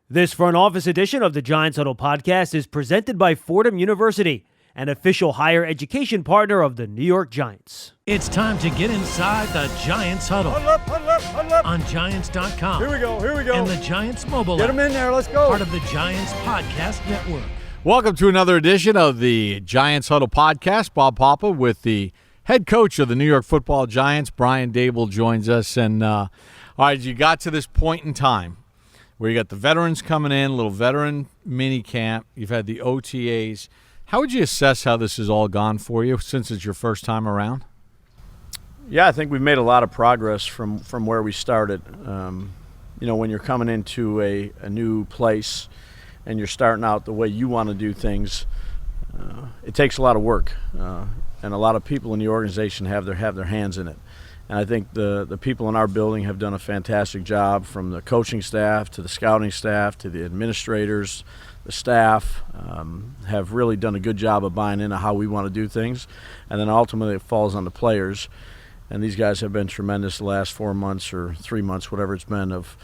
This front office edition of the Giants Huddle podcast is presented by Fordham University, an official higher education partner of the New York Giants. It's time to get inside the Giants Huddle. Huddle up. On Giants.com. Here we go. And the Giants mobile Get app. them in there. Let's go. Part of the Giants Podcast Network. Welcome to another edition of the Giants Huddle podcast. Bob Papa with the head coach of the New York Football Giants, Brian Daboll, joins us. And all right, you got to this point in time where you got the veterans coming in, a little veteran mini camp. You've had the OTAs. How would you assess how this has all gone for you since it's your first time around? Yeah, I think we've made a lot of progress from where we started. When you're coming into a new place and you're starting out the way you want to do things, it takes a lot of work, and a lot of people in the organization have their hands in it. And I think the people in our building have done a fantastic job, from the coaching staff to the scouting staff to the administrators. The staff have really done a good job of buying into how we want to do things. And then ultimately it falls on the players. And these guys have been tremendous the last 4 months or 3 months, whatever it's been, of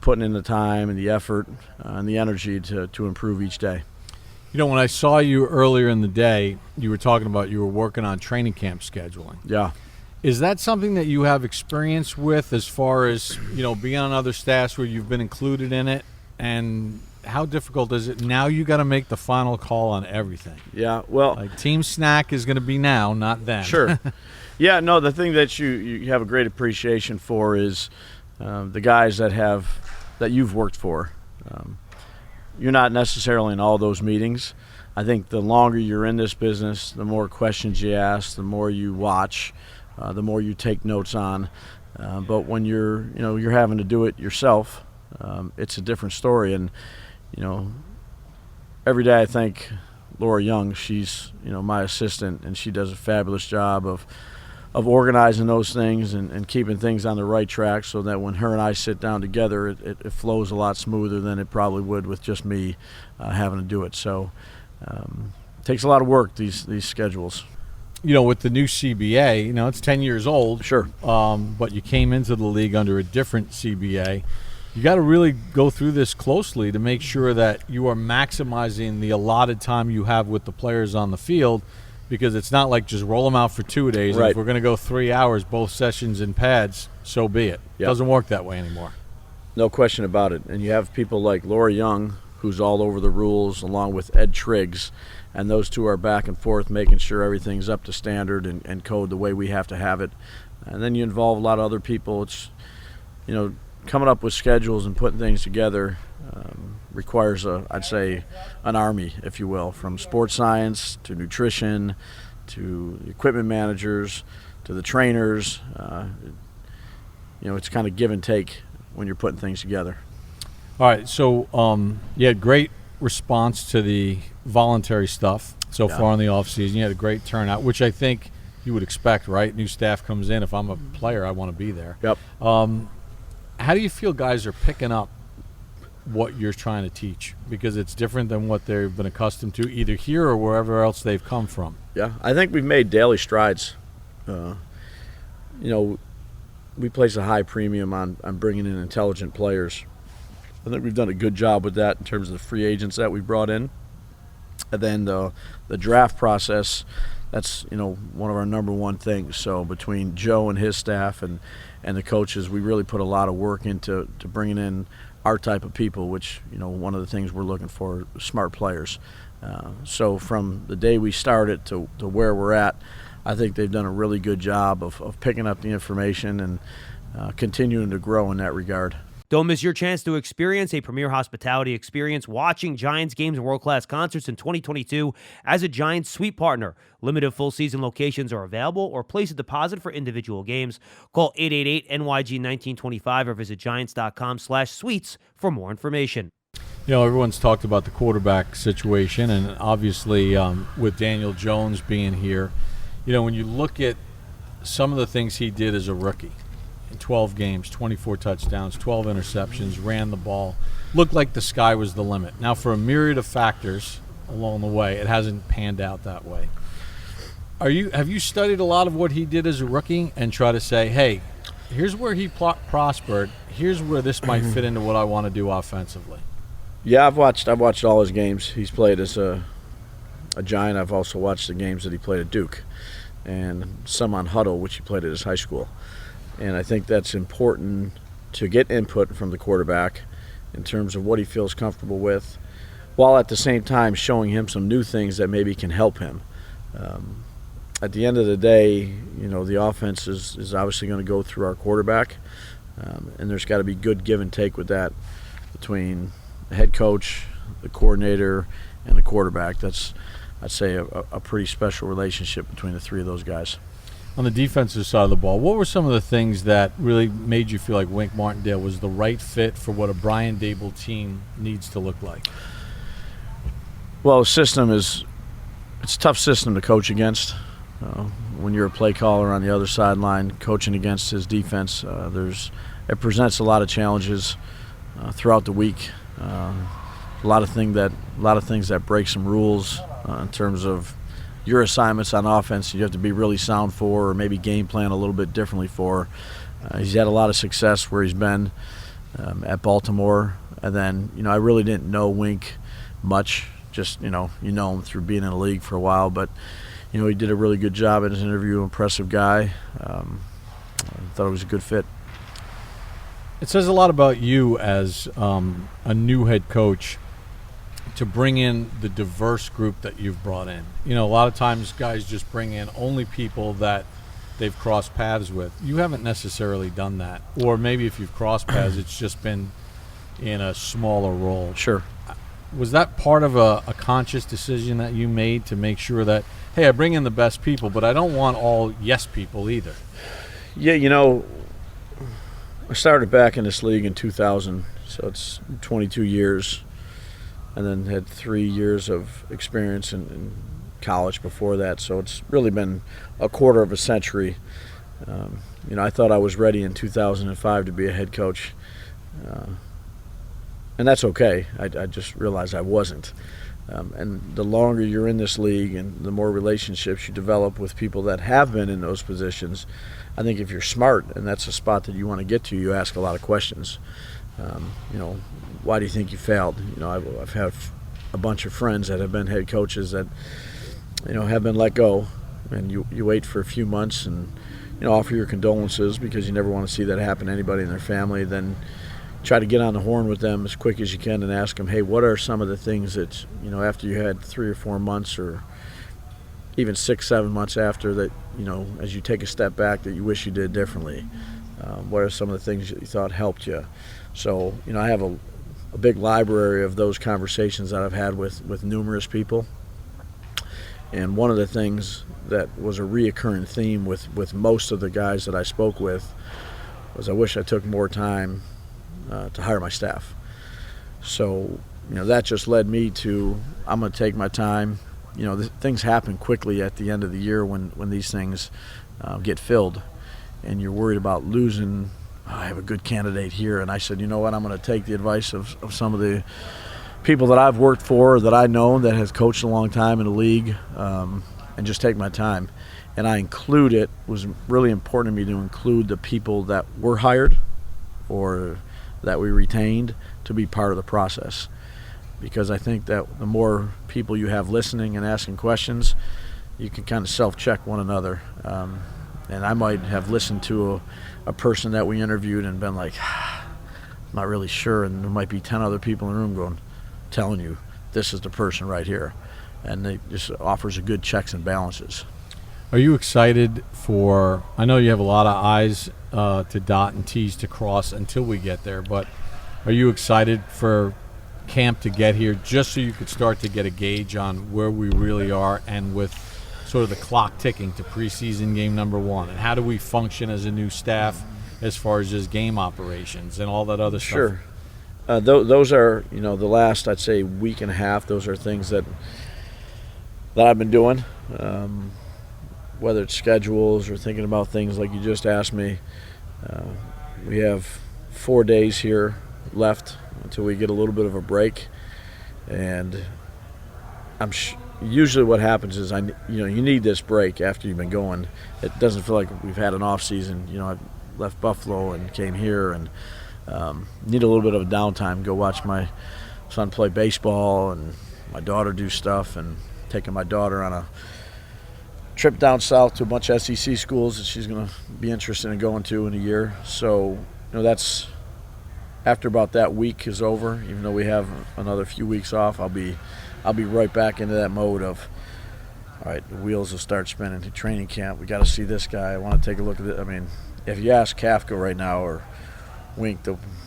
putting in the time and the effort and the energy to improve each day. You know, when I saw you earlier in the day, you were talking about you were working on training camp scheduling. Yeah. Is that something that you have experience with as far as, being on other staffs where you've been included in it? And how difficult is it? Now you got to make the final call on everything. Yeah, well. Like team snack is going to be now, not then. Sure. Yeah, no, the thing that you have a great appreciation for is the guys that you've worked for. You're not necessarily in all those meetings. I think the longer you're in this business, the more questions you ask, the more you watch, the more you take notes on. But when you're having to do it yourself, it's a different story. And every day I thank Laura Young. She's my assistant, and she does a fabulous job of organizing those things and keeping things on the right track, so that when her and I sit down together, it flows a lot smoother than it probably would with just me having to do it. So it takes a lot of work, these schedules. With the new CBA, it's 10 years old. Sure. But you came into the league under a different CBA. You got to really go through this closely to make sure that you are maximizing the allotted time you have with the players on the field, because it's not like just roll them out for 2 days. Right. And if we're going to go 3 hours, both sessions in pads, so be it. Yep. Doesn't work that way anymore. No question about it. And you have people like Laura Young, who's all over the rules, along with Ed Triggs, and those two are back and forth making sure everything's up to standard and code the way we have to have it. And then you involve a lot of other people. It's, coming up with schedules and putting things together requires I'd say an army, if you will, from sports science to nutrition to equipment managers to the trainers. It's kind of give and take when you're putting things together. All right, so you had great response to the voluntary stuff so far in the offseason. You had a great turnout, which I think you would expect, right? New staff comes in. If I'm a player, I want to be there. Yep. How do you feel guys are picking up what you're trying to teach? Because it's different than what they've been accustomed to, either here or wherever else they've come from. Yeah, I think we've made daily strides. We place a high premium on bringing in intelligent players. I think we've done a good job with that in terms of the free agents that we brought in. And then the draft process, that's one of our number one things. So between Joe and his staff and the coaches, we really put a lot of work into bringing in our type of people, which one of the things we're looking for, smart players. So from the day we started to where we're at, I think they've done a really good job of picking up the information and continuing to grow in that regard. Don't miss your chance to experience a premier hospitality experience watching Giants games and world-class concerts in 2022 as a Giants suite partner. Limited full-season locations are available, or place a deposit for individual games. Call 888-NYG-1925 or visit giants.com/suites for more information. Everyone's talked about the quarterback situation, and obviously with Daniel Jones being here, when you look at some of the things he did as a rookie, in 12 games, 24 touchdowns, 12 interceptions, ran the ball. Looked like the sky was the limit. Now, for a myriad of factors along the way, it hasn't panned out that way. Have you studied a lot of what he did as a rookie and try to say, hey, here's where he prospered, here's where this might fit into what I want to do offensively? Yeah, I've watched all his games. He's played as a Giant. I've also watched the games that he played at Duke, and some on Huddle, which he played at his high school. And I think that's important to get input from the quarterback in terms of what he feels comfortable with, while at the same time showing him some new things that maybe can help him. At the end of the day, the offense is obviously going to go through our quarterback, and there's got to be good give and take with that between the head coach, the coordinator, and the quarterback. That's, I'd say, a pretty special relationship between the three of those guys. On the defensive side of the ball, what were some of the things that really made you feel like Wink Martindale was the right fit for what a Brian Daboll team needs to look like? Well, it's a tough system to coach against. When you're a play caller on the other sideline coaching against his defense, it presents a lot of challenges throughout the week. A lot of things that break some rules in terms of your assignments on offense. You have to be really sound for, or maybe game plan a little bit differently for. He's had a lot of success where he's been at Baltimore, and then I really didn't know Wink much. Just you know him through being in the league for a while, but he did a really good job in his interview. Impressive guy. I thought it was a good fit. It says a lot about you as a new head coach to bring in the diverse group that you've brought in. A lot of times guys just bring in only people that they've crossed paths with. You haven't necessarily done that. Or maybe if you've crossed paths, it's just been in a smaller role. Sure. Was that part of a conscious decision that you made to make sure that, hey, I bring in the best people, but I don't want all yes people either? Yeah, I started back in this league in 2000, so it's 22 years, and then had 3 years of experience in college before that, so it's really been a quarter of a century. I thought I was ready in 2005 to be a head coach, and that's okay. I just realized I wasn't. And the longer you're in this league and the more relationships you develop with people that have been in those positions, I think if you're smart and that's a spot that you want to get to, you ask a lot of questions. Why do you think you failed? I've had a bunch of friends that have been head coaches that, have been let go, and you wait for a few months and, offer your condolences because you never want to see that happen to anybody in their family. Then try to get on the horn with them as quick as you can and ask them, hey, what are some of the things that, after you had 3 or 4 months or even 6-7 months after that, as you take a step back that you wish you did differently? What are some of the things that you thought helped you? So, I have a big library of those conversations that I've had with numerous people. And one of the things that was a reoccurring theme with most of the guys that I spoke with was I wish I took more time to hire my staff. So, that just led me to, I'm going to take my time. Things happen quickly at the end of the year when these things get filled, and you're worried about losing. I have a good candidate here, and I said, I'm going to take the advice of some of the people that I've worked for, that I know, that has coached a long time in the league, and just take my time. And it was really important to me to include the people that were hired or that we retained to be part of the process. Because I think that the more people you have listening and asking questions, you can kind of self-check one another. And I might have listened to a person that we interviewed and been like, I'm not really sure, and there might be 10 other people in the room telling you, this is the person right here. And it just offers a good checks and balances. Are you excited for, I know you have a lot of I's to dot and T's to cross until we get there, but are you excited for camp to get here just so you could start to get a gauge on where we really are, and with sort of the clock ticking to preseason game number 1, and how do we function as a new staff as far as just game operations and all that other stuff? Sure. Those are, the last, I'd say, week and a half, those are things that I've been doing. Whether it's schedules or thinking about things like you just asked me. We have 4 days here left until we get a little bit of a break, and usually what happens is you need this break after you've been going. It doesn't feel like we've had an off season. I left Buffalo and came here, and need a little bit of a downtime. Go watch my son play baseball and my daughter do stuff, and taking my daughter on a trip down south to a bunch of SEC schools that she's going to be interested in going to in a year. So, that's after about that week is over, even though we have another few weeks off, I'll be right back into that mode of, all right, the wheels will start spinning. Training camp, we got to see this guy. I want to take a look at it. I mean, if you ask Kafka right now or Wink,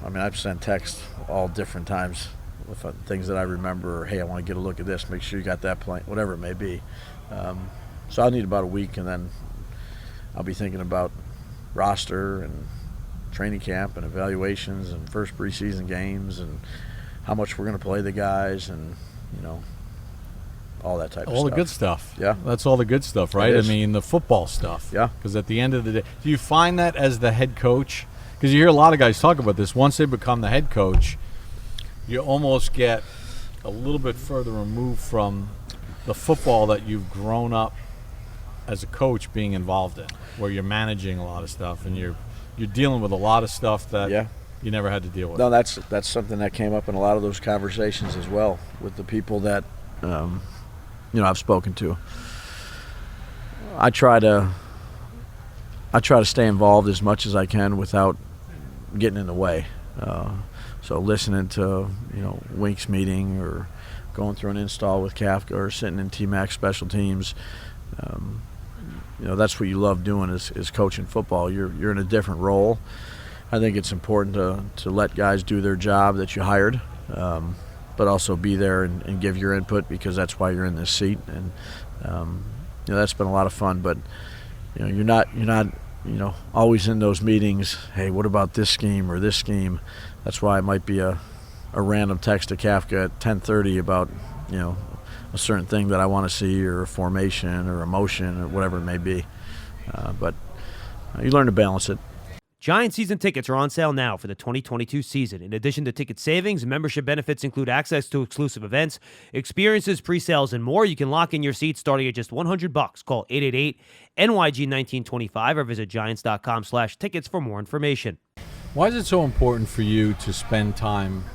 I've sent texts all different times with things that I remember, or, hey, I want to get a look at this, make sure you got that plan, whatever it may be. So I'll need about a week, and then I'll be thinking about roster and training camp and evaluations and first preseason games and how much we're going to play the guys and, all that type of stuff. All the good stuff. Yeah. That's all the good stuff, right? It I is. mean, the football stuff. Yeah. Because at the end of the day, do you find that as the head coach? Because you hear a lot of guys talk about this. Once they become the head coach, you almost get a little bit further removed from the football that you've grown up as a coach being involved in, where you're managing a lot of stuff and you're dealing with a lot of stuff that you never had to deal with. No, that's something that came up in a lot of those conversations as well with the people that I've spoken to. I try to stay involved as much as I can without getting in the way. So listening to Wink's meeting or going through an install with Kafka or sitting in T-Mac special teams. That's what you love doing is coaching football. You're in a different role. I think it's important to let guys do their job that you hired, but also be there and give your input, because that's why you're in this seat. And that's been a lot of fun. But you're not always in those meetings. Hey, what about this scheme or this scheme? That's why it might be a random text to Kafka at 10:30 about a certain thing that I want to see, or a formation or a motion or whatever it may be. But you learn to balance it. Giants season tickets are on sale now for the 2022 season. In addition to ticket savings, membership benefits include access to exclusive events, experiences, pre-sales, and more. You can lock in your seats starting at just $100. Call 888-NYG-1925 or visit giants.com/tickets for more information. Why is it so important for you to spend time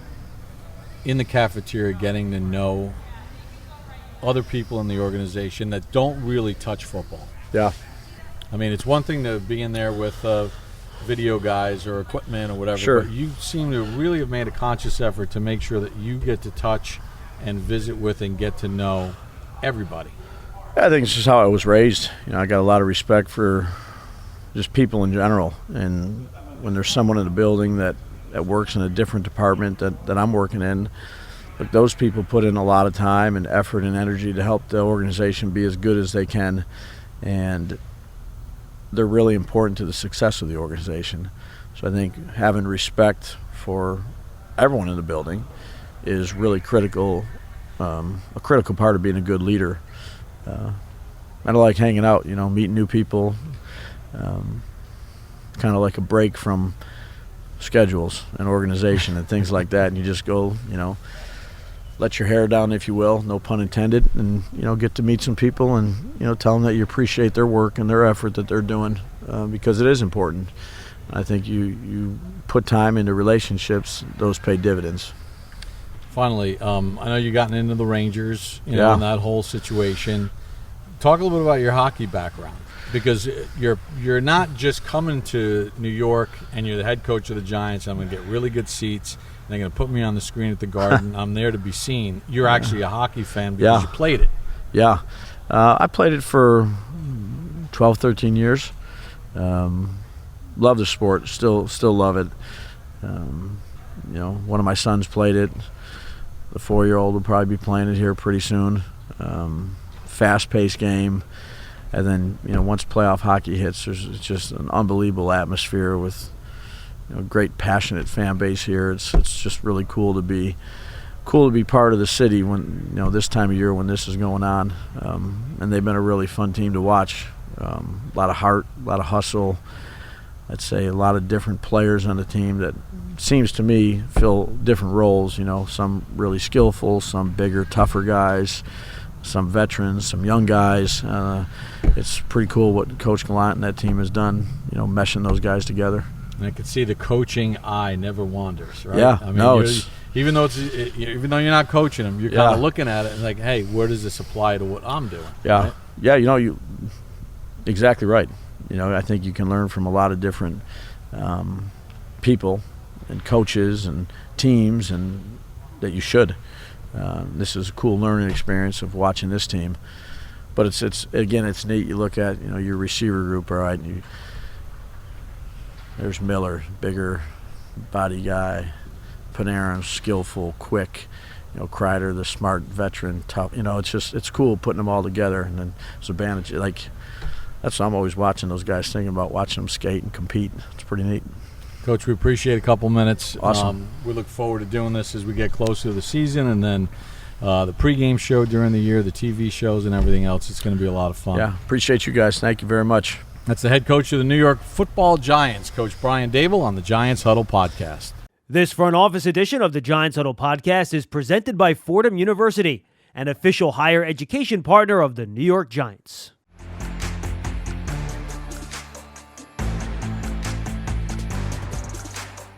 in the cafeteria getting to know other people in the organization that don't really touch football? Yeah. I mean, it's one thing to be in there with video guys or equipment or whatever, Sure. but you seem to really have made a conscious effort to make sure that you get to touch and visit with and get to know everybody. I think it's just how I was raised. I got a lot of respect for just people in general, and when there's someone in the building that works in a different department that I'm working in, but those people put in a lot of time and effort and energy to help the organization be as good as they can, and they're really important to the success of the organization. So I think having respect for everyone in the building is really critical, a critical part of being a good leader. And I like hanging out, meeting new people, kind of like a break from schedules and organization and things like that. And you just go, let your hair down, if you will, no pun intended, and get to meet some people and tell them that you appreciate their work and their effort that they're doing, because it is important. I think you put time into relationships; those pay dividends. Finally, I know you've gotten into the Rangers, Yeah. and that whole situation. Talk a little bit about your hockey background, because you're not just coming to New York and you're the head coach of the Giants. I'm going to get really good seats. They're going to put me on the screen at the Garden. I'm there to be seen. You're actually a hockey fan because you played it. Yeah. I played it for 12, 13 years. Love the sport. Still love it. One of my sons played it. The 4-year-old will probably be playing it here pretty soon. Fast-paced game. And then, once playoff hockey hits, it's just an unbelievable atmosphere with great passionate fan base here. It's just really cool to be part of the city when this time of year when this is going on. And they've been a really fun team to watch. A lot of heart, a lot of hustle. I'd say a lot of different players on the team that seems to me fill different roles. Some really skillful, some bigger, tougher guys, some veterans, some young guys. It's pretty cool what Coach Gallant and that team has done. Meshing those guys together. And I could see the coaching eye never wanders, right? Yeah, I mean, Even though even though you're not coaching them, you're Yeah. kind of looking at it and like, hey, where does this apply to what I'm doing? Yeah, right? yeah. You exactly right. I think you can learn from a lot of different people and coaches and teams, and that you should. This is a cool learning experience of watching this team. But it's neat. You look at your receiver group, all right. There's Miller, bigger body guy. Panarin, skillful, quick. Kreider, the smart veteran, tough. It's cool putting them all together, and then it's a advantage. That's what I'm always watching those guys, thinking about watching them skate and compete. It's pretty neat. Coach, we appreciate a couple minutes. Awesome. We look forward to doing this as we get closer to the season, and then the pregame show during the year, the TV shows, and everything else. It's going to be a lot of fun. Yeah, appreciate you guys. Thank you very much. That's the head coach of the New York Football Giants, Coach Brian Daboll, on the Giants Huddle podcast. This front office edition of the Giants Huddle podcast is presented by Fordham University, an official higher education partner of the New York Giants.